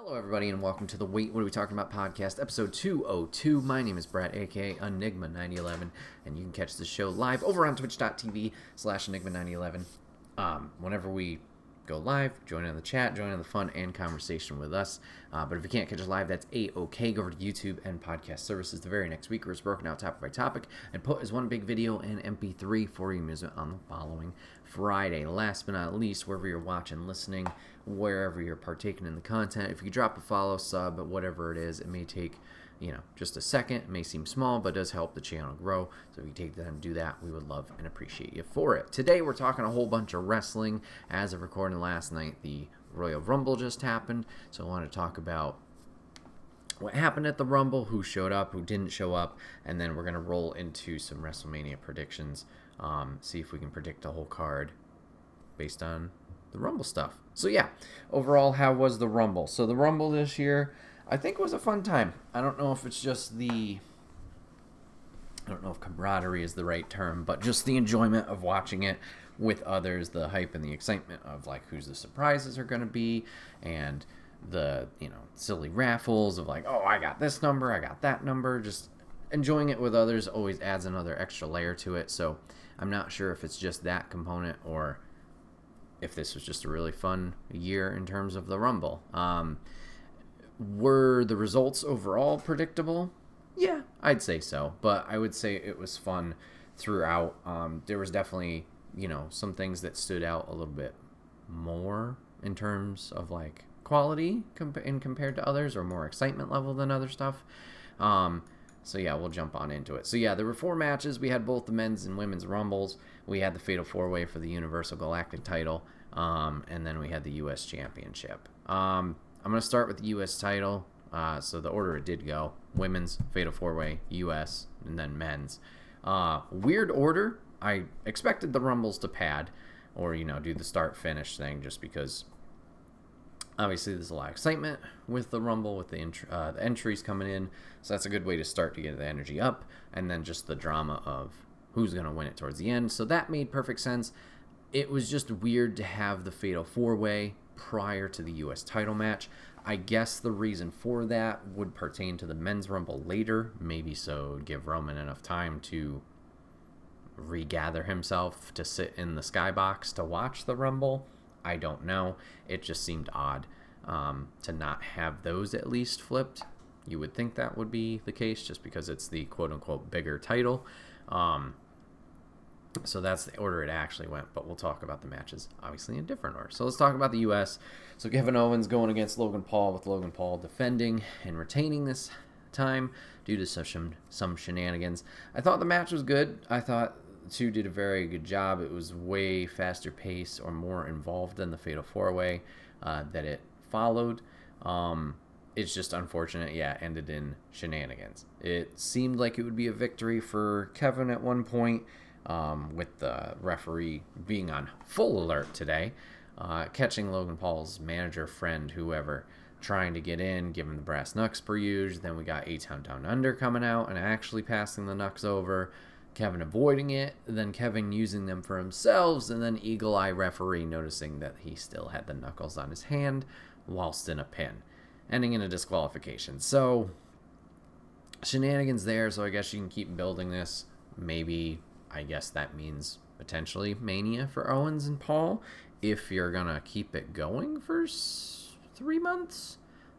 Hello, everybody, and welcome to the Wait, What Are We Talking About podcast, episode 202. My name is Bret, aka Enigma9011, and you can catch the show live over on twitch.tv/Enigma9011. Whenever we go live, join in the chat, join in the fun and conversation with us. But if you can't catch us live, that's A-OK. Go over to YouTube and podcast services the very next week, where it's broken out topic by topic and put as one big video and MP3 for your amusement on the following Friday. Last but not least, wherever you're watching, listening, wherever you're partaking in the content, if you could drop a follow, sub, whatever it is, it may take just a second. It may seem small, but it does help the channel grow. So if you take the time to do that, we would love and appreciate you for it. Today, we're talking a whole bunch of wrestling. As of recording last night, the Royal Rumble just happened. So I want to talk about what happened at the Rumble, who showed up, who didn't show up, and then we're going to roll into some WrestleMania predictions. See if we can predict the whole card based on the Rumble stuff. So yeah, overall, how was the Rumble? So the Rumble this year, I think it was a fun time. I don't know if it's just I don't know if camaraderie is the right term, but just the enjoyment of watching it with others, the hype and the excitement of like who's the surprises are going to be, and the, silly raffles of like, oh, I got this number, I got that number. Just enjoying it with others always adds another extra layer to it. So I'm not sure if it's just that component or if this was just a really fun year in terms of the Rumble. Were the results overall predictable? Yeah, I'd say so. But I would say it was fun throughout. There was definitely, some things that stood out a little bit more in terms of like quality compared to others, or more excitement level than other stuff. So yeah, we'll jump on into it. So yeah, there were 4 matches. We had both the men's and women's Rumbles. We had the Fatal 4-Way for the Universal Galactic title. And then we had the U.S. Championship. I'm going to start with the U.S. title. So the order it did go: women's, Fatal 4-Way, U.S., and then men's. Weird order. I expected the Rumbles to pad or, do the start-finish thing, just because obviously there's a lot of excitement with the Rumble, with the entries coming in. So that's a good way to start to get the energy up. And then just the drama of who's going to win it towards the end. So that made perfect sense. It was just weird to have the Fatal 4-Way prior to the U.S. title match. I guess the reason for that would pertain to the men's Rumble later, maybe so give Roman enough time to regather himself to sit in the skybox to watch the Rumble. I don't know. It just seemed odd to not have those at least flipped. You would think that would be the case just because it's the quote-unquote bigger title. So that's the order it actually went, but we'll talk about the matches, obviously, in a different order. So let's talk about the U.S. So Kevin Owens going against Logan Paul, with Logan Paul defending and retaining this time due to some shenanigans. I thought the match was good. I thought the two did a very good job. It was way faster pace or more involved than the Fatal 4-Way that it followed. It's just unfortunate, ended in shenanigans. It seemed like it would be a victory for Kevin at one point, with the referee being on full alert today, catching Logan Paul's manager, friend, whoever, trying to get in, give him the brass knucks per usual. Then we got A-Town Down Under coming out and actually passing the knucks over, Kevin avoiding it, then Kevin using them for himself, and then Eagle Eye referee noticing that he still had the knuckles on his hand whilst in a pin, ending in a disqualification. So shenanigans there, so I guess you can keep building this. Maybe, I guess that means potentially Mania for Owens and Paul. If you're going to keep it going for 3 months,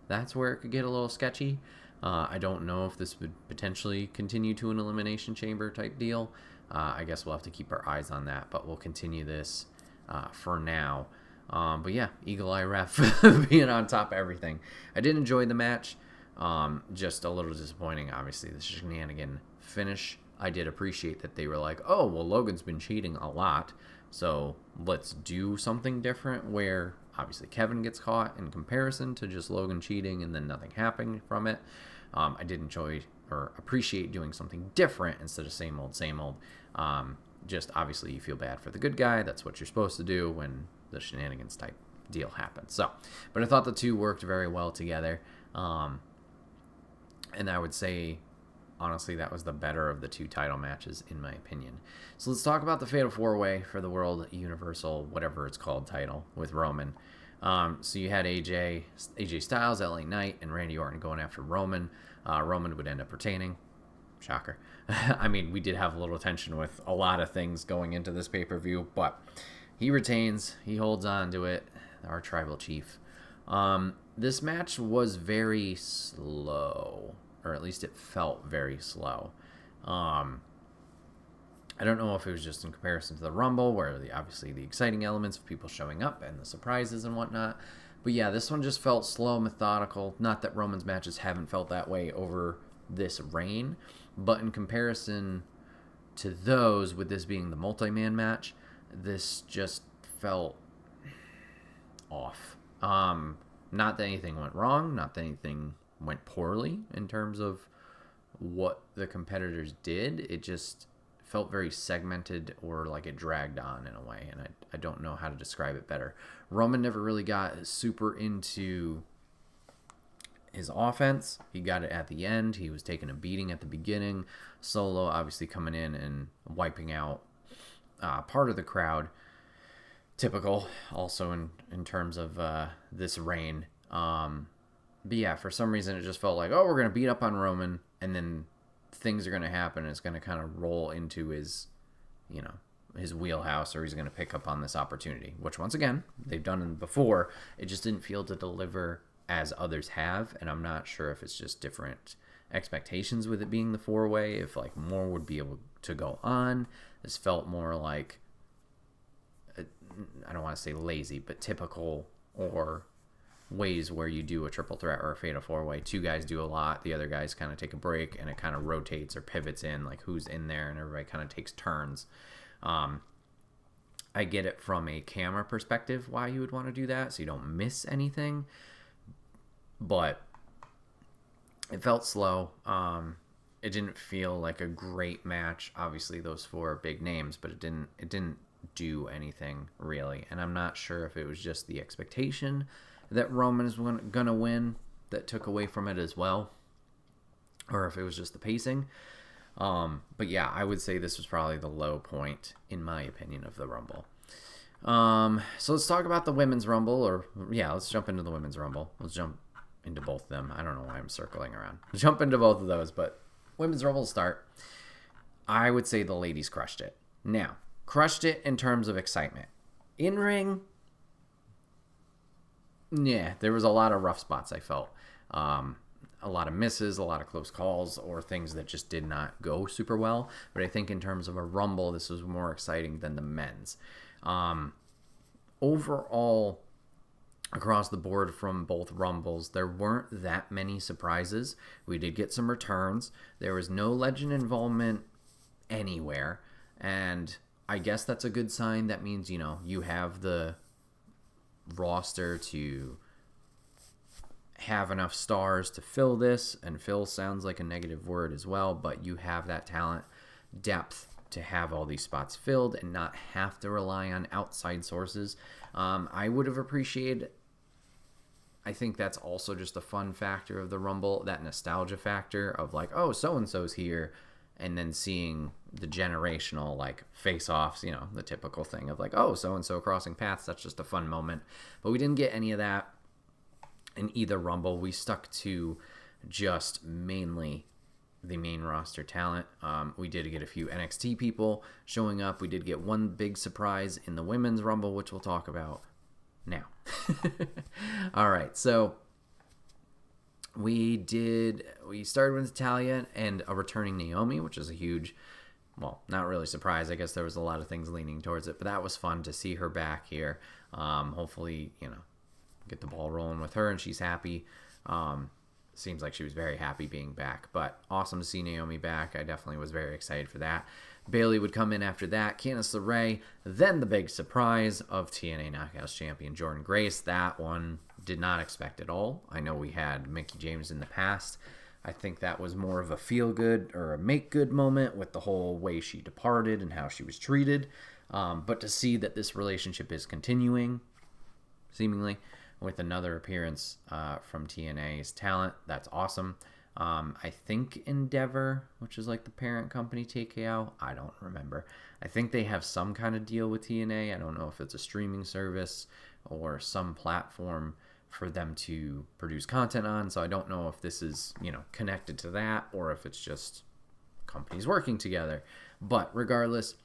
that's where it could get a little sketchy. I don't know if this would potentially continue to an Elimination Chamber type deal. I guess we'll have to keep our eyes on that, but we'll continue this for now. But yeah, Eagle Eye Ref being on top of everything. I did enjoy the match. Just a little disappointing, obviously, the shenanigan finish. I did appreciate that they were like, oh, well, Logan's been cheating a lot, so let's do something different, where obviously Kevin gets caught in comparison to just Logan cheating and then nothing happening from it. I did enjoy or appreciate doing something different instead of same old, same old. Just obviously you feel bad for the good guy. That's what you're supposed to do when the shenanigans type deal happens. So, but I thought the two worked very well together. And I would say, honestly, that was the better of the 2 title matches, in my opinion. So let's talk about the Fatal 4-Way for the World Universal, whatever it's called, title with Roman. So you had AJ Styles, LA Knight, and Randy Orton going after Roman. Roman would end up retaining. Shocker. I mean, we did have a little tension with a lot of things going into this pay-per-view, but he retains. He holds on to it. Our tribal chief. This match was very slow, or at least it felt very slow. I don't know if it was just in comparison to the Rumble, where obviously the exciting elements of people showing up and the surprises and whatnot. But yeah, this one just felt slow, methodical. Not that Roman's matches haven't felt that way over this reign, but in comparison to those, with this being the multi-man match, this just felt off. Not that anything went wrong, not that anything went poorly in terms of what the competitors did. It just felt very segmented, or like it dragged on in a way, and I don't know how to describe it better. Roman never really got super into his offense. He got it at the end. He was taking a beating at the beginning. Solo obviously coming in and wiping out part of the crowd. Typical also in terms of this reign. But yeah, for some reason it just felt like, oh, we're going to beat up on Roman, and then things are going to happen, and it's going to kind of roll into his wheelhouse, or he's going to pick up on this opportunity, which once again, they've done before. It just didn't feel to deliver as others have, and I'm not sure if it's just different expectations with it being the four-way, if like more would be able to go on. This felt more like, I don't want to say lazy, but typical, or ways where you do a triple threat or a fatal four-way. Two guys do a lot, the other guys kind of take a break, and it kind of rotates or pivots in, like who's in there, and everybody kind of takes turns. I get it from a camera perspective why you would want to do that, so you don't miss anything, but it felt slow. It didn't feel like a great match. Obviously those four are big names, but it didn't do anything really, and I'm not sure if it was just the expectation that Roman is going to win that took away from it as well, or if it was just the pacing. But yeah, I would say this was probably the low point, in my opinion, of the Rumble. So let's talk about the Women's Rumble, or yeah, let's jump into the Women's Rumble. Let's jump into both of them. I don't know why I'm circling around. Jump into both of those, but Women's Rumble start. I would say the ladies crushed it. Now, crushed it in terms of excitement. In ring, yeah, there was a lot of rough spots, I felt. A lot of misses, a lot of close calls, or things that just did not go super well. But I think in terms of a Rumble, this was more exciting than the men's. Overall, across the board from both Rumbles, there weren't that many surprises. We did get some returns. There was no legend involvement anywhere. And I guess that's a good sign. That means, you have the roster to have enough stars to fill this, and fill sounds like a negative word as well, but you have that talent depth to have all these spots filled and not have to rely on outside sources. I would have appreciated, I think that's also just a fun factor of the Rumble, that nostalgia factor of like, oh, so-and-so's here, and then seeing the generational like face-offs, the typical thing of like, oh, so-and-so crossing paths. That's just a fun moment. But we didn't get any of that in either Rumble. We stuck to just mainly the main roster talent. We did get a few NXT people showing up. We did get one big surprise in the Women's Rumble, which we'll talk about now. All right, so we started with Natalya and a returning Naomi, which is a huge, well, not really surprise. I guess there was a lot of things leaning towards it, but that was fun to see her back here. Hopefully, get the ball rolling with her, and she's happy. Seems like she was very happy being back, but awesome to see Naomi back. I definitely was very excited for that. Bayley would come in after that, Candice LeRae, then the big surprise of TNA Knockouts champion Jordynne Grace. That one did not expect at all. I know we had Mickie James in the past. I think that was more of a feel-good or a make-good moment with the whole way she departed and how she was treated. But to see that this relationship is continuing, seemingly, with another appearance from TNA's talent, that's awesome. I think Endeavor, which is like the parent company TKO, I don't remember. I think they have some kind of deal with TNA. I don't know if it's a streaming service or some platform for them to produce content on. So I don't know if this is, connected to that or if it's just companies working together. But regardless,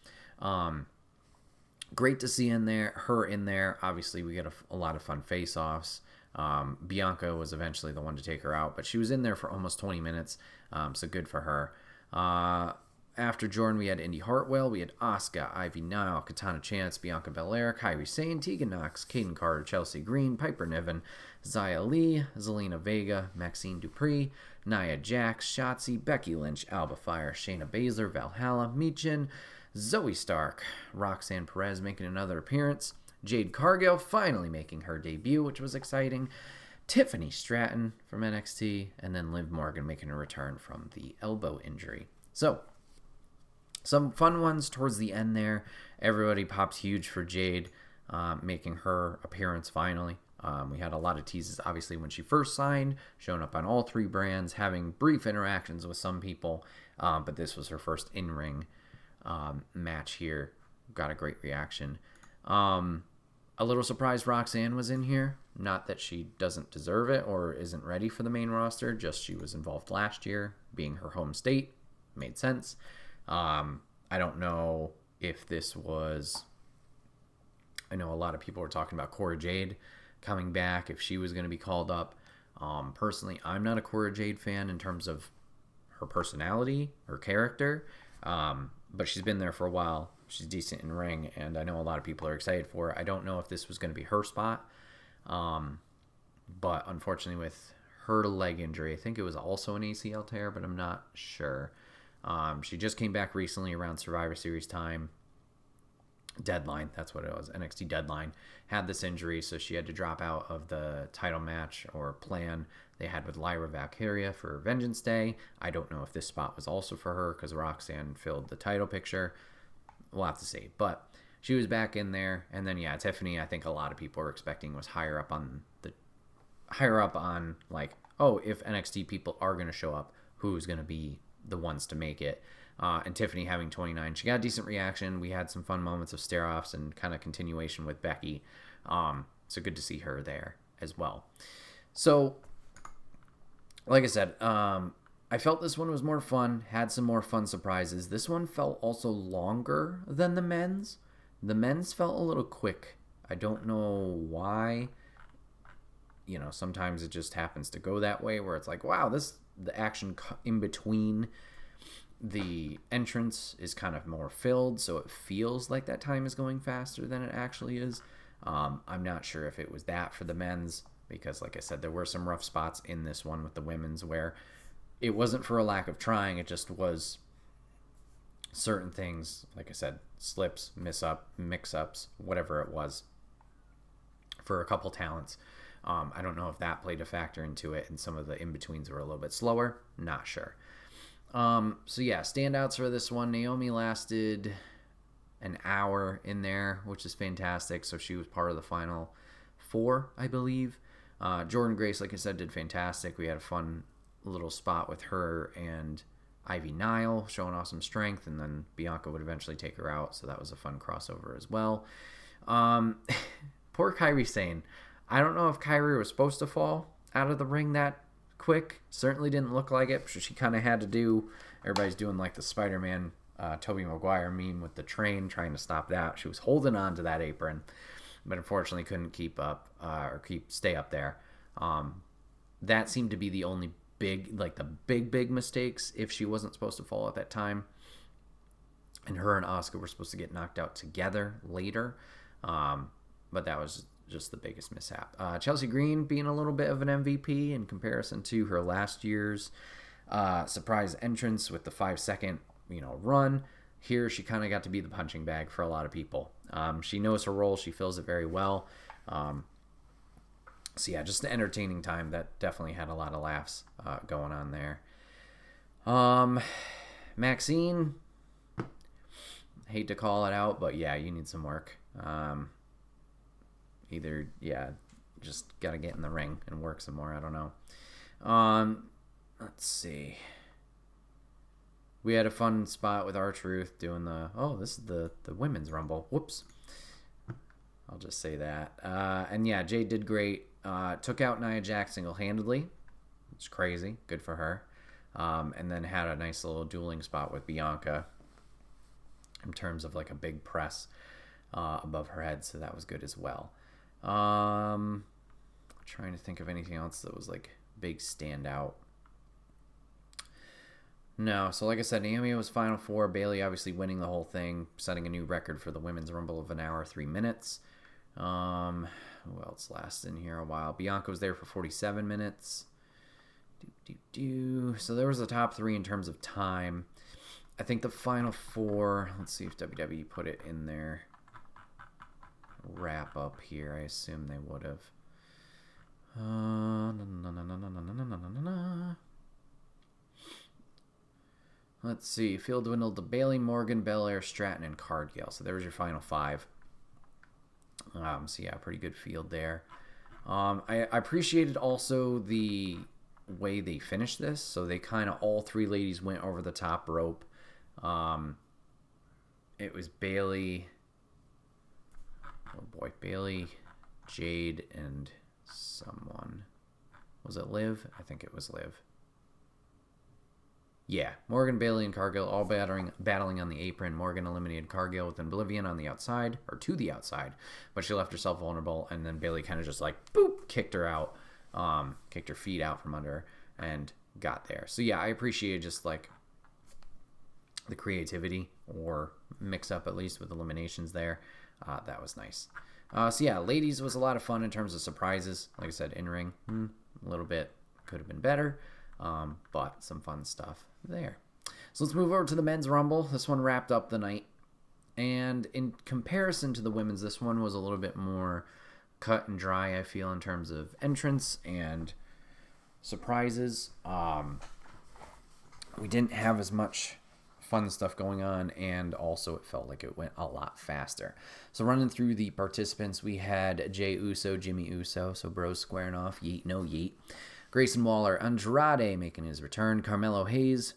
great to see her in there. Obviously, we get a lot of fun face-offs. Bianca was eventually the one to take her out, but she was in there for almost 20 minutes, so good for her. After Jordan, we had Indy Hartwell, we had Asuka, Ivy Nile, Katana Chance, Bianca Belair, Kairi Sane, Tegan Nox, Kaden Carter, Chelsea Green, Piper Niven, Xia Li, Zelina Vega, Maxine Dupree, Nia Jax, Shotzi, Becky Lynch, Alba Fire, Shayna Baszler, Valhalla, Michin, Zoe Stark, Roxanne Perez making another appearance, Jade Cargill finally making her debut, which was exciting, Tiffany Stratton from NXT, and then Liv Morgan making a return from the elbow injury. So, some fun ones towards the end there. Everybody popped huge for Jade making her appearance finally. We had a lot of teases, obviously, when she first signed, showing up on all 3 brands, having brief interactions with some people, but this was her first in-ring match here. Got a great reaction. A little surprised Roxanne was in here. Not that she doesn't deserve it or isn't ready for the main roster, just she was involved last year, being her home state. Made sense. I don't know if this was... I know a lot of people were talking about Cora Jade coming back, if she was going to be called up. Personally, I'm not a Cora Jade fan in terms of her personality, her character, but she's been there for a while. She's decent in ring, and I know a lot of people are excited for her. I don't know if this was going to be her spot, but unfortunately with her leg injury, I think it was also an ACL tear, but I'm not sure. She just came back recently around Survivor Series time. Deadline, that's what it was. NXT Deadline had this injury, so she had to drop out of the title match or plan they had with Lyra Valkyria for Vengeance Day. I don't know if this spot was also for her because Roxanne filled the title picture. We'll have to see. But she was back in there, and then Tiffany, I think a lot of people were expecting was higher up on like, oh, if NXT people are going to show up, who's going to be the ones to make it? And Tiffany having 29, she got a decent reaction. We had some fun moments of stare-offs and kind of continuation with Becky. So good to see her there as well. So, like I said, I felt this one was more fun, had some more fun surprises. This one felt also longer than the men's. The men's felt a little quick. I don't know why. Sometimes it just happens to go that way where it's like, wow, the action in between the entrance is kind of more filled, so it feels like that time is going faster than it actually is. I'm not sure if it was that for the men's, because like I said, there were some rough spots in this one with the women's where it wasn't for a lack of trying, it just was certain things, like I said, slips, mix-ups, whatever it was, for a couple talents. I don't know if that played a factor into it, and some of the in-betweens were a little bit slower. Not sure. Standouts for this one. Naomi lasted an hour in there, which is fantastic. So she was part of the final 4, I believe. Jordan Grace, like I said, did fantastic. We had a fun little spot with her and Ivy Nile showing off some strength, and then Bianca would eventually take her out. So that was a fun crossover as well. Poor Kairi Sane. I don't know if Kairi was supposed to fall out of the ring that quick. Certainly didn't look like it. So she kind of had to do, everybody's doing like the Spider-Man Tobey Maguire meme with the train, trying to stop that. She was holding on to that apron, but unfortunately couldn't keep up stay up there. That seemed to be the only big mistakes if she wasn't supposed to fall at that time. And her and Asuka were supposed to get knocked out together later. But that was just the biggest mishap. Chelsea Green being a little bit of an MVP in comparison to her last year's surprise entrance with the 5-second run. Here she kind of got to be the punching bag for a lot of people. She knows her role. She fills it very well. Just the entertaining time that definitely had a lot of laughs going on there. Maxine, hate to call it out, but you need some work. Just got to get in the ring and work some more. I don't know. Let's see. We had a fun spot with R-Truth doing this is the women's rumble. Whoops. I'll just say that. And yeah, Jade did great. Took out Nia Jax single-handedly. It's crazy. Good for her. And then had a nice little dueling spot with Bianca in terms of like a big press above her head. So that was good as well. Trying to think of anything else that was like big standout. No, so like I said, Naomi was Final Four. Bayley obviously winning the whole thing, setting a new record for the Women's Rumble of 1 hour, 3 minutes. Who else lasted in here a while? Bianca was there for 47 minutes. So there was the top 3 in terms of time. I think the Final Four, let's see if WWE put it in their wrap up here. I assume they would have. Let's see. Field dwindled to Bayley, Morgan, Belair, Stratton, and Cargill. So there was your final 5. So yeah, pretty good field there. I appreciated also the way they finished this. So they kind of, all 3 ladies went over the top rope. It was Bayley. Oh boy, Bayley, Jade, and someone. Was it Liv? I think it was Liv. Yeah, Morgan, Bayley, and Cargill all battling on the apron. Morgan eliminated Cargill with Oblivion on the outside, or to the outside, but she left herself vulnerable, and then Bayley kind of just like, boop, kicked her out, kicked her feet out from under her, and got there. So yeah, I appreciated just like the creativity, or mix up at least with eliminations there. That was nice. So yeah, ladies was a lot of fun in terms of surprises. Like I said, in-ring, a little bit could have been better, but some fun stuff there. So let's move over to the men's rumble. This one wrapped up the night. And in comparison to the women's, this one was a little bit more cut and dry, I feel, in terms of entrance and surprises. We didn't have as much fun stuff going on, and also it felt like it went a lot faster. So running through the participants, we had Jey Uso, Jimmy Uso, so bros squaring off, yeet, no yeet. Grayson Waller, Andrade making his return. Carmelo Hayes,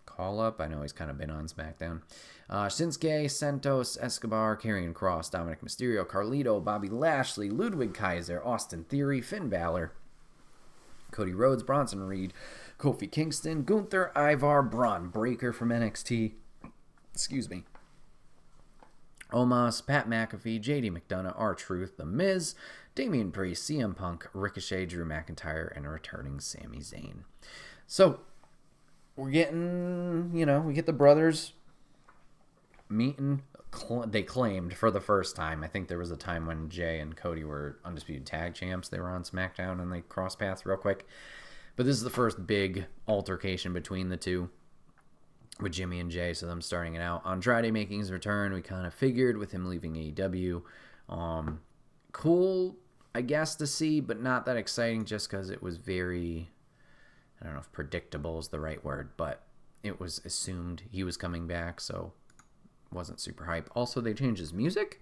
call up. I know he's kind of been on SmackDown. Shinsuke, Santos, Escobar, Karrion Kross, Dominic Mysterio, Carlito, Bobby Lashley, Ludwig Kaiser, Austin Theory, Finn Balor, Cody Rhodes, Bronson Reed, Kofi Kingston, Gunther, Ivar, Braun Breaker from NXT. Excuse me. Omos, Pat McAfee, JD McDonough, R-Truth, The Miz, Damian Priest, CM Punk, Ricochet, Drew McIntyre, and a returning Sami Zayn. So, we're getting, we get the brothers meeting. They claimed for the first time. I think there was a time when Jay and Cody were undisputed tag champs. They were on SmackDown and they crossed paths real quick. But this is the first big altercation between the two, with Jimmy and Jay, so them starting it out. Andrade making his return, we kind of figured with him leaving AEW. Cool, I guess, to see, but not that exciting just because it was very, I don't know if predictable is the right word, but it was assumed he was coming back, so wasn't super hype. Also, they changed his music,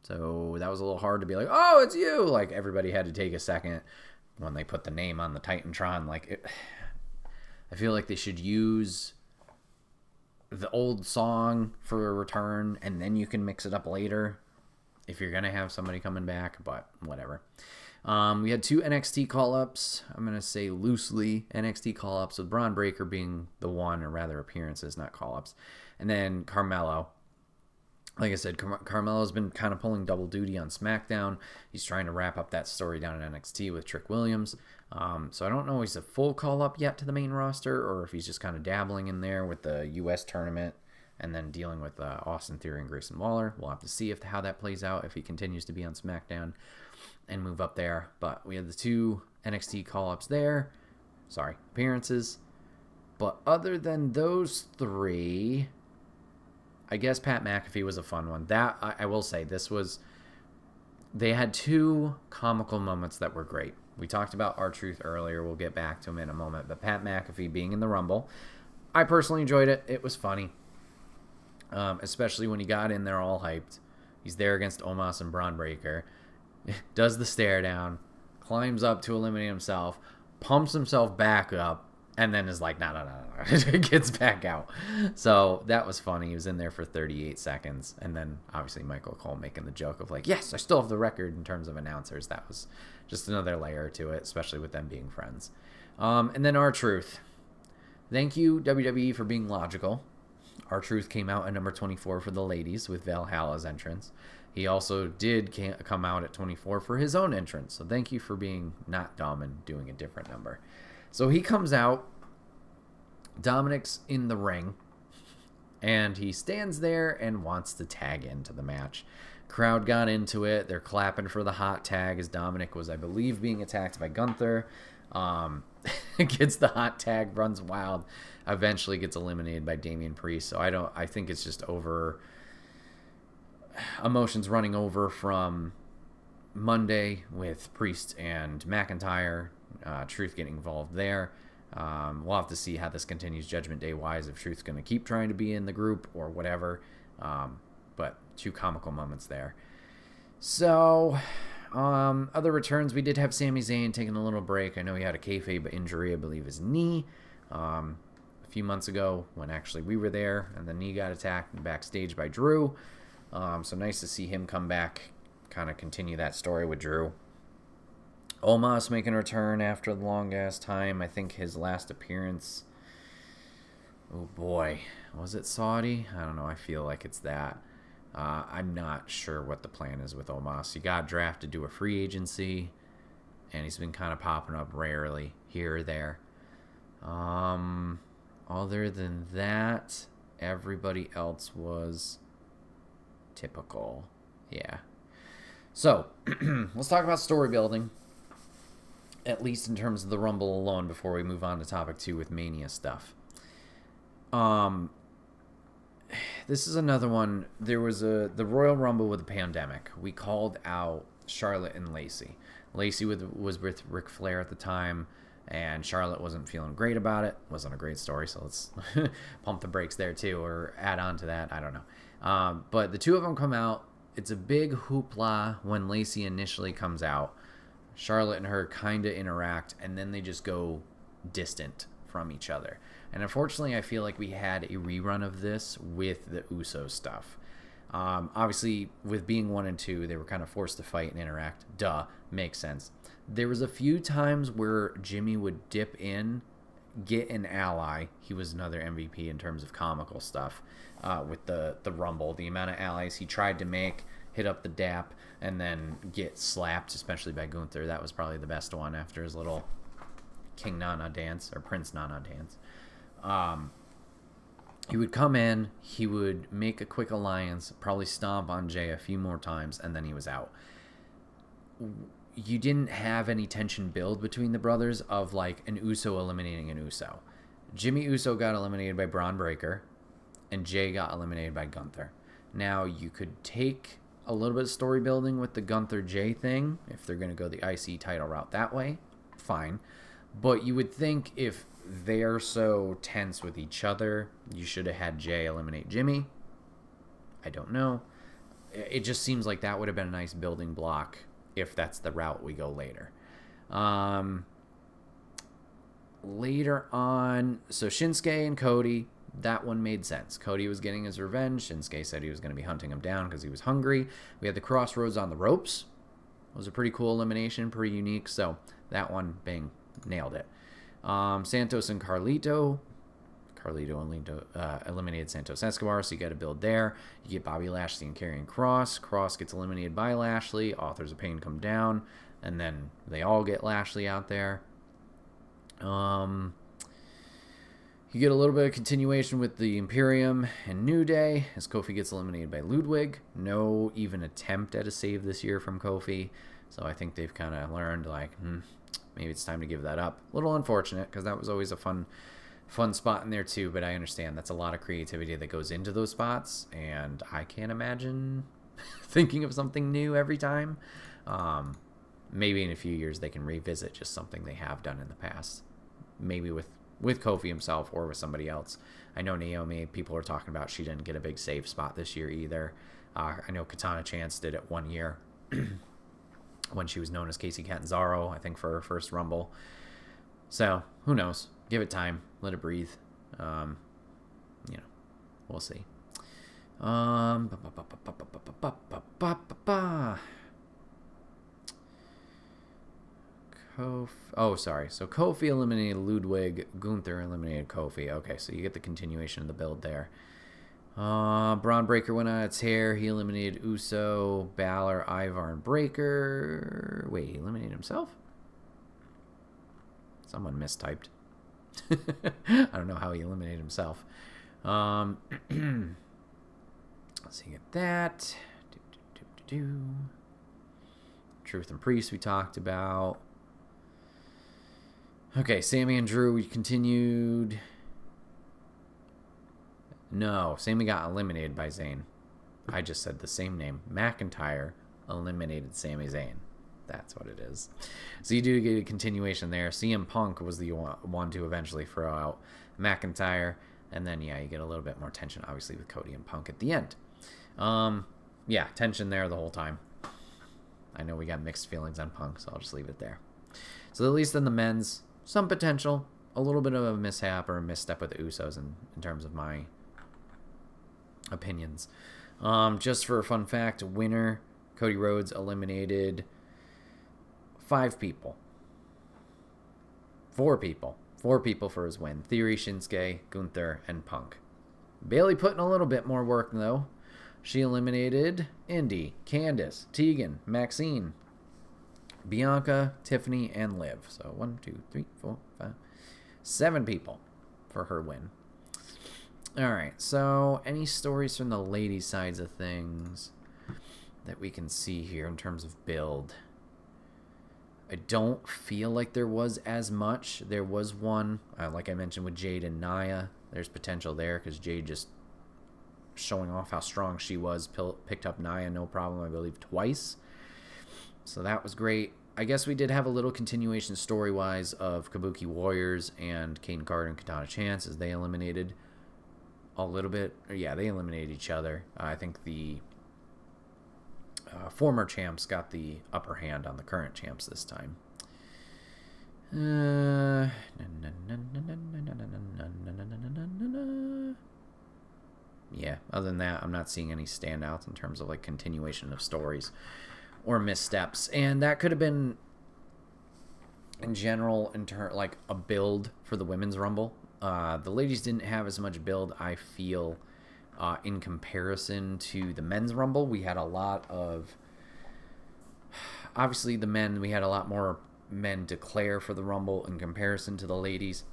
so that was a little hard to be like, oh, it's you! Like, everybody had to take a second when they put the name on the Titantron. Like, I feel like they should use the old song for a return, and then you can mix it up later if you're going to have somebody coming back, but whatever. We had 2 NXT call-ups. I'm going to say loosely NXT call-ups, with Braun Breaker being the one, or rather appearances, not call-ups. And then Carmelo. Like I said, Carmelo's been kind of pulling double duty on SmackDown. He's trying to wrap up that story down in NXT with Trick Williams. So I don't know if he's a full call-up yet to the main roster, or if he's just kind of dabbling in there with the U.S. tournament and then dealing with Austin Theory and Grayson Waller. We'll have to see how that plays out, if he continues to be on SmackDown and move up there. But we had the 2 NXT call-ups there. Sorry, appearances. But other than those 3, I guess Pat McAfee was a fun one. That, I will say, they had 2 comical moments that were great. We talked about R-Truth earlier. We'll get back to him in a moment. But Pat McAfee being in the Rumble, I personally enjoyed it. It was funny. Especially when he got in there all hyped. He's there against Omos and Braun Breaker. Does the stare down. Climbs up to eliminate himself. Pumps himself back up. and then is like, no. Gets back out. So that was funny. He was in there for 38 seconds. And then obviously Michael Cole making the joke of like, yes, I still have the record in terms of announcers. That was just another layer to it, especially with them being friends. And then R-Truth. Thank you, WWE, for being logical. R-Truth came out at number 24 for the ladies with Valhalla's entrance. He also did come out at 24 for his own entrance. So thank you for being not dumb and doing a different number. So he comes out. Dominic's in the ring. And he stands there and wants to tag into the match. Crowd got into it. They're clapping for the hot tag as Dominic was, I believe, being attacked by Gunther. Gets the hot tag, runs wild. Eventually gets eliminated by Damian Priest. So I think it's just over... emotions running over from Monday with Priest and McIntyre. Truth getting involved there. We'll have to see how this continues Judgment Day wise, if Truth's going to keep trying to be in the group or whatever. But two comical moments there. So, other returns, we did have Sami Zayn taking a little break. I know he had a kayfabe injury, I believe his knee, a few months ago when actually we were there, and the knee got attacked backstage by Drew. So nice to see him come back, kind of continue that story with Drew. Omos making a return after the long-ass time. I think his last appearance... oh boy, was it Saudi? I don't know, I feel like it's that. I'm not sure what the plan is with Omos. He got drafted to a free agency, and he's been kind of popping up rarely here or there. Other than that, everybody else was... typical. Yeah. So, let's talk about story building, at least in terms of the Rumble alone, before we move on to topic 2 with Mania stuff. This is another one. There was the Royal Rumble with the pandemic. We called out Charlotte and Lacey. Lacey was with Ric Flair at the time, and Charlotte wasn't feeling great about it. Wasn't a great story, so let's pump the brakes there too, or add on to that. I don't know. But the two of them come out. It's a big hoopla when Lacey initially comes out. Charlotte and her kind of interact, and then they just go distant from each other. And unfortunately, I feel like we had a rerun of this with the Uso stuff. Obviously, with being 1 and 2, they were kind of forced to fight and interact. Duh, makes sense. There was a few times where Jimmy would dip in, get an ally. He was another MVP in terms of comical stuff with the Rumble. The amount of allies he tried to make, hit up the DAP, and then get slapped, especially by Gunther. That was probably the best one after his little King Nana dance, or Prince Nana dance. He would come in, he would make a quick alliance, probably stomp on Jay a few more times, and then he was out. You didn't have any tension build between the brothers of like an Uso eliminating an Uso. Jimmy Uso got eliminated by Braun Breaker, and Jay got eliminated by Gunther. Now, you could take a little bit of story building with the Gunther-Jay thing, if they're going to go the IC title route that way, fine. But you would think if they're so tense with each other, you should have had Jay eliminate Jimmy. I don't know. It just seems like that would have been a nice building block if that's the route we go later. Later on, so Shinsuke and Cody, that one made sense. Cody was getting his revenge. Shinsuke said he was going to be hunting him down because he was hungry. We had the Crossroads on the ropes. It was a pretty cool elimination, pretty unique. So that one, bang, nailed it. Santos and Carlito eliminated Santos Escobar, so you got to build there. You get Bobby Lashley and Karrion Kross. Kross gets eliminated by Lashley. Authors of Pain come down, and then they all get Lashley out there. You get a little bit of continuation with the Imperium and New Day as Kofi gets eliminated by Ludwig. No even attempt at a save this year from Kofi, so I think they've kind of learned, like, maybe it's time to give that up. A little unfortunate, because that was always a fun spot in there too, but I understand that's a lot of creativity that goes into those spots, and I can't imagine thinking of something new every time. Maybe in a few years they can revisit just something they have done in the past, maybe with Kofi himself or with somebody else. I know Naomi, people are talking about she didn't get a big save spot this year either. I know Katana Chance did it one year when she was known as Casey Catanzaro, I think, for her first Rumble. So, who knows? Give it time. Let it breathe. You know, we'll see. Sorry. So Kofi eliminated Ludwig. Gunther eliminated Kofi. Okay, so you get the continuation of the build there. Braun Breaker went on its hair. He eliminated Uso, Balor, Ivar, and Breaker. Wait, he eliminated himself? Someone mistyped. I don't know how he eliminated himself. Let's see, get that. Truth and Priest we talked about. Okay, Sammy and Drew, we continued. No, Sammy got eliminated by Zayn. I just said the same name. McIntyre eliminated Sami Zayn. That's what it is. So you do get a continuation there. CM Punk was the one to eventually throw out McIntyre. And then, yeah, you get a little bit more tension, obviously, with Cody and Punk at the end. Yeah, tension there the whole time. I know we got mixed feelings on Punk, so I'll just leave it there. So at least in the men's, some potential. A little bit of a mishap or a misstep with the Usos in terms of my opinions. Just for a fun fact, winner, Cody Rhodes eliminated 4 people. 4 people for his win. Theory, Shinsuke, Gunther, and Punk. Bayley put in a little bit more work, though. She eliminated Indy, Candice, Tegan, Maxine, Bianca, Tiffany, and Liv. So 1, 2, 3, 4, 5, 7 people for her win. All right, so any stories from the ladies' sides of things that we can see here in terms of build? I don't feel like there was as much. There was one, like I mentioned, with Jade and Nia. There's potential there because Jade just showing off how strong she was, picked up Nia no problem, I believe, twice. So that was great. I guess we did have a little continuation story-wise of Kabuki Warriors and Kane Carter and Katana Chance as they eliminated a little bit. Yeah, they eliminated each other. I think the former champs got the upper hand on the current champs this time. Yeah, other than that, I'm not seeing any standouts in terms of like continuation of stories or missteps. And that could have been in general like a build for the women's rumble. The ladies didn't have as much build, I feel, in comparison to the men's rumble. We had a lot of, obviously the men, we had a lot more men declare for the rumble in comparison to the ladies.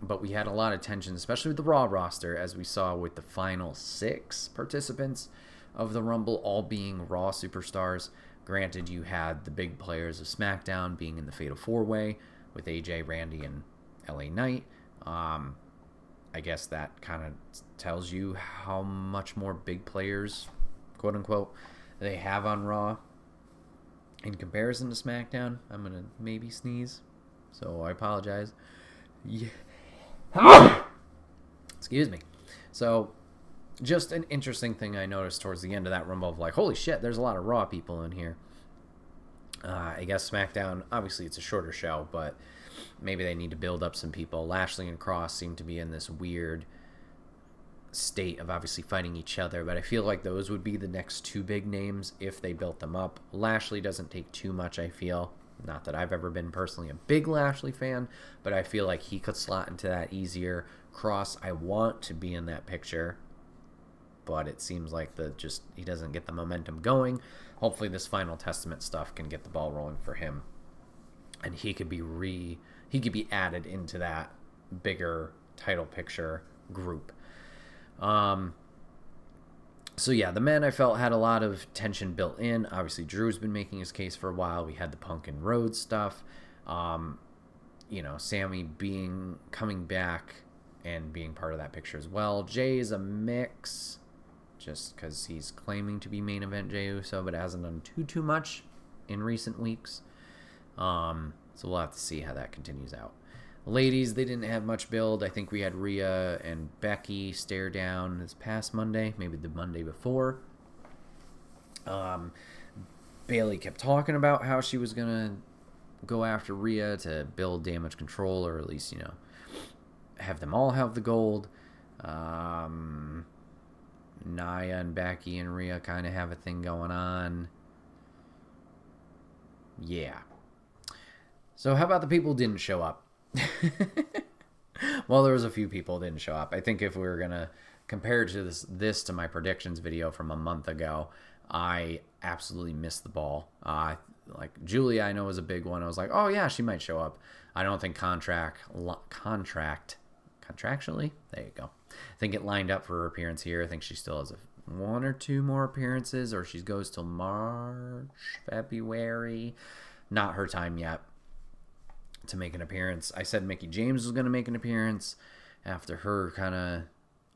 But we had a lot of tension, especially with the Raw roster, as we saw with the final 6 participants of the Rumble, all being Raw superstars. Granted, you had the big players of SmackDown being in the Fatal 4-Way with AJ, Randy, and LA Knight. I guess that kind of tells you how much more big players, quote unquote, they have on Raw in comparison to SmackDown. I'm going to maybe sneeze, so I apologize. Yeah. Excuse me. So, just an interesting thing I noticed towards the end of that Rumble of like, holy shit, there's a lot of Raw people in here. I guess SmackDown, obviously it's a shorter show, but maybe they need to build up some people. Lashley and Cross seem to be in this weird state of obviously fighting each other, but I feel like those would be the next 2 big names if they built them up. Lashley doesn't take too much, I feel. Not that I've ever been personally a big Lashley fan, but I feel like he could slot into that easier. Cross, I want to be in that picture, but it seems like he doesn't get the momentum going. Hopefully this Final Testament stuff can get the ball rolling for him, and he could be added into that bigger title picture group. So yeah, the men I felt had a lot of tension built in. Obviously, Drew's been making his case for a while. We had the Punk and Rhodes stuff. Sammy coming back and being part of that picture as well. Jay is a mix, just because he's claiming to be main event Jey Uso, but hasn't done too much in recent weeks. So we'll have to see how that continues out. Ladies, they didn't have much build. I think we had Rhea and Becky stare down this past Monday, maybe the Monday before. Bayley kept talking about how she was going to go after Rhea to build damage control, or at least, have them all have the gold. Nia and Becky and Rhea kind of have a thing going on. Yeah. So how about the people who didn't show up? Well, there was a few people who didn't show up. I think if we were going to compare to this to my predictions video from a month ago, I absolutely missed the ball. Like Julia, I know was a big one. I was like, oh yeah, she might show up. I don't think contractually, there you go. I think it lined up for her appearance here. I think she still has one or two more appearances, or she goes till March, February. Not her time yet to make an appearance. I said Mickie James was going to make an appearance after her kind of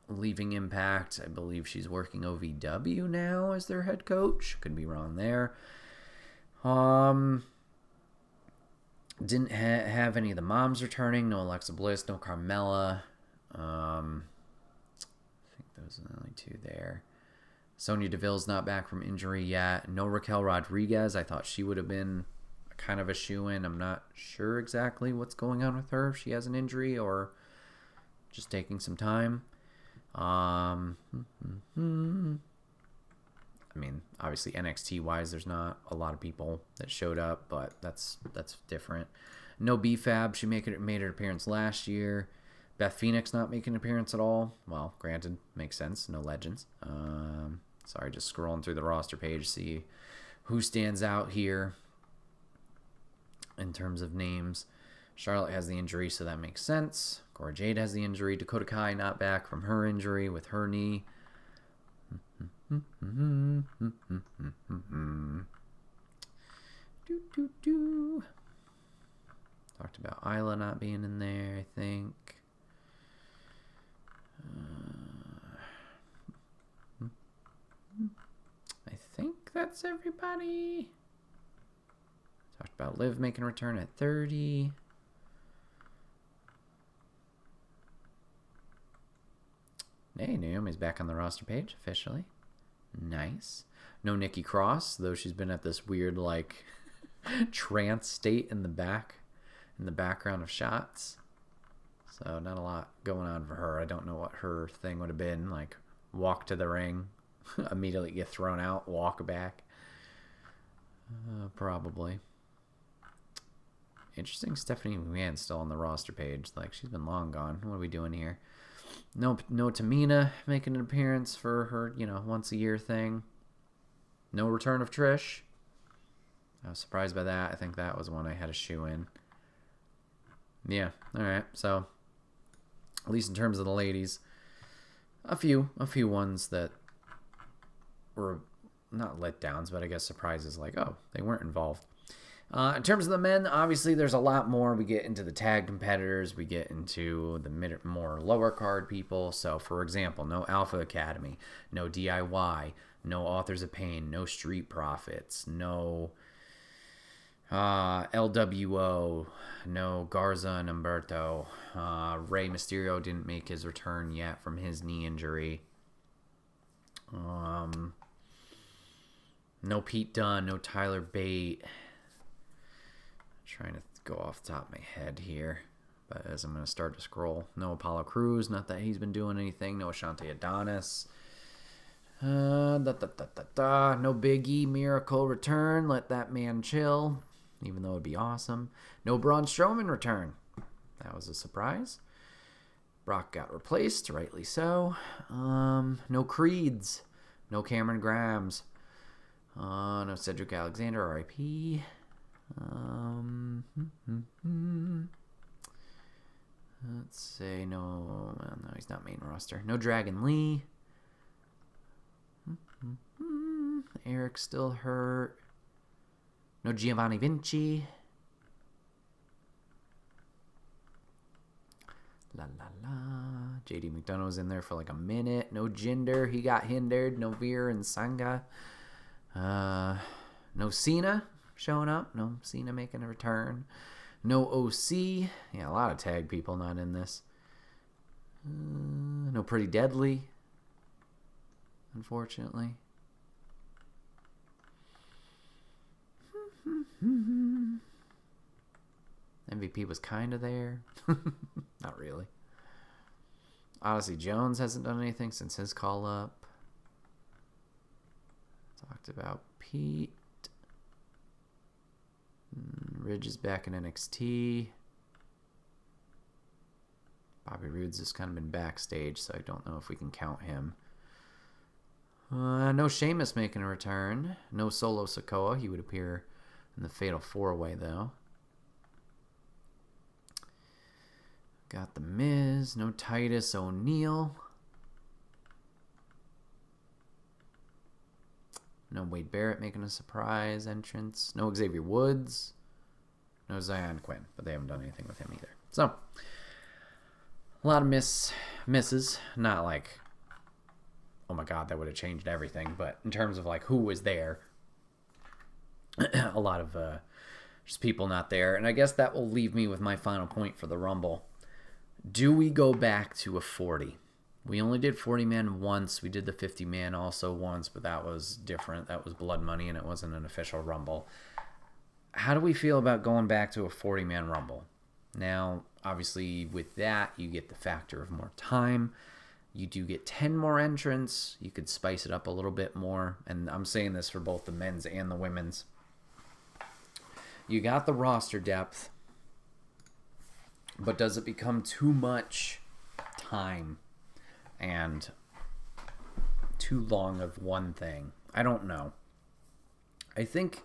leaving Impact. I believe she's working OVW now as their head coach. Could be wrong there. Didn't have any of the moms returning. No Alexa Bliss, no Carmella. I think those are the only two there. Sonya Deville's not back from injury yet. No Raquel Rodriguez. I thought she would have been kind of a shoo-in. I'm not sure exactly what's going on with her, if she has an injury or just taking some time. I mean, obviously NXT-wise, there's not a lot of people that showed up, but that's different. No B-Fab. She made her appearance last year. Beth Phoenix not making an appearance at all. Well, granted, makes sense. No legends. Sorry, just scrolling through the roster page, see who stands out here in terms of names. Charlotte has the injury, so that makes sense. Cora Jade has the injury. Dakota Kai not back from her injury with her knee. Talked about Isla not being in there, I think. I think that's everybody. Talked about Liv making a return at 30. Hey, Naomi's back on the roster page officially. Nice. No Nikki Cross, though she's been at this weird like trance state in the background of shots. So not a lot going on for her. I don't know what her thing would have been. Like walk to the ring, immediately get thrown out, walk back. Probably. Interesting. Stephanie McMahon's still on the roster page. Like she's been long gone. What are we doing here? No Tamina making an appearance for her, once a year thing. No return of Trish. I was surprised by that. I think that was one I had a shoe in. Yeah. All right. So at least in terms of the ladies, a few ones that were not letdowns, but I guess surprises, like, oh, they weren't involved. In terms of the men, obviously there's a lot more. We get into the tag competitors. We get into the more lower card people. So, for example, no Alpha Academy, no DIY, no Authors of Pain, no Street Profits, no LWO, no Garza and Humberto. Rey Mysterio didn't make his return yet from his knee injury. No Pete Dunne, no Tyler Bate. Trying to go off the top of my head here, but as I'm going to start to scroll, no Apollo Crews, not that he's been doing anything. No Ashante Adonis. No Big E Miracle return. Let that man chill, even though it'd be awesome. No Braun Strowman return. That was a surprise. Brock got replaced, rightly so. No Creeds. No Cameron Grahams. No Cedric Alexander, RIP. Let's say no, he's not main roster. No Dragon Lee. Eric's still hurt. No Giovanni Vinci. La la la. JD McDonough was in there for like a minute. No Jinder, he got hindered. No Veer and Sangha. No Cena showing up. No Cena making a return. No OC. Yeah, a lot of tag people not in this. No Pretty Deadly. Unfortunately. MVP was kind of there. Not really. Odyssey Jones hasn't done anything since his call up. Talked about Pete. Ridge is back in NXT. Bobby Roode's just kind of been backstage, so I don't know if we can count him. No Sheamus making a return. No Solo Sikoa. He would appear in the Fatal 4-Way, though. Got The Miz. No Titus O'Neil. No Wade Barrett making a surprise entrance. No Xavier Woods. No Zion Quinn, but they haven't done anything with him either. So, a lot of misses. Not like, oh my God, that would have changed everything. But in terms of like who was there, a lot of just people not there. And I guess that will leave me with my final point for the Rumble. Do we go back to a 40? We only did 40-man once. We did the 50-man also once, but that was different. That was blood money, and it wasn't an official Rumble. How do we feel about going back to a 40-man Rumble? Now, obviously, with that, you get the factor of more time. You do get 10 more entrants. You could spice it up a little bit more. And I'm saying this for both the men's and the women's. You got the roster depth. But does it become too much time and too long of one thing? I don't know. I think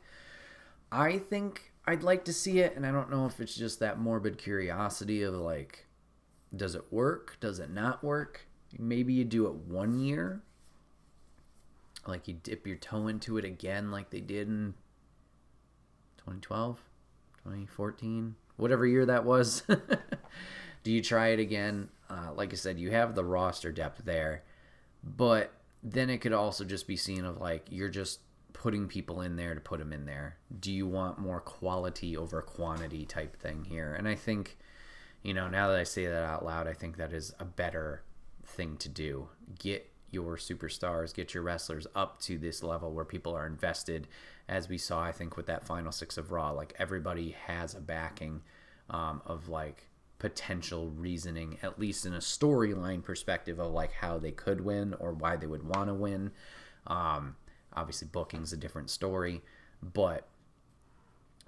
I'd like to see it, and I don't know if it's just that morbid curiosity of like, does it work? Does it not work? Maybe you do it 1 year, like you dip your toe into it again like they did in 2012, 2014, whatever year that was. Do you try it again? Like I said, you have the roster depth there, but then it could also just be seen of like, you're just putting people in there to put them in there. Do you want more quality over quantity type thing here? And I think, now that I say that out loud, I think that is a better thing to do. Get your superstars, get your wrestlers up to this level where people are invested, as we saw, I think, with that final 6 of Raw. Like, everybody has a backing of like potential reasoning, at least in a storyline perspective, of like how they could win or why they would want to win. Obviously booking's a different story, but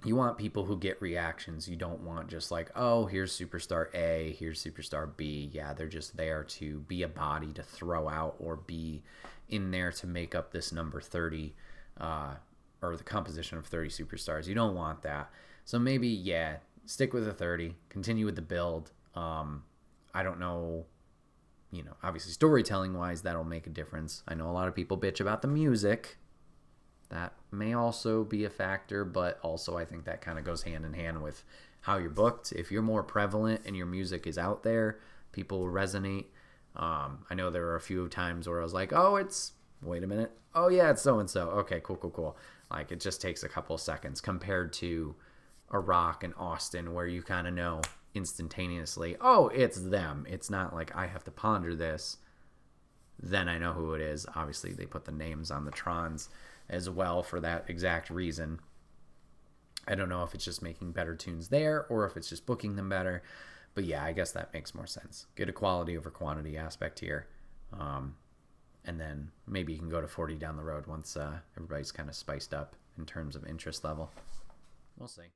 you want people who get reactions. You don't want just like, oh, here's superstar A, here's superstar B. Yeah, they're just there to be a body to throw out or be in there to make up this number 30 or the composition of 30 superstars. You don't want that. So maybe, yeah, stick with the 30, continue with the build. I don't know, obviously storytelling wise, that'll make a difference. I know a lot of people bitch about the music. That may also be a factor, but also I think that kind of goes hand in hand with how you're booked. If you're more prevalent and your music is out there, people will resonate. I know there were a few times where I was like, oh, wait a minute. Oh yeah, it's so-and-so. Okay, cool. Like, it just takes a couple seconds compared to a Rock and Austin where you kind of know instantaneously, oh, it's them. It's not like I have to ponder this, then I know who it is. Obviously, they put the names on the Trons as well for that exact reason. I don't know if it's just making better tunes there or if it's just booking them better. But yeah, I guess that makes more sense. Get a quality over quantity aspect here. And then maybe you can go to 40 down the road once everybody's kind of spiced up in terms of interest level. We'll see.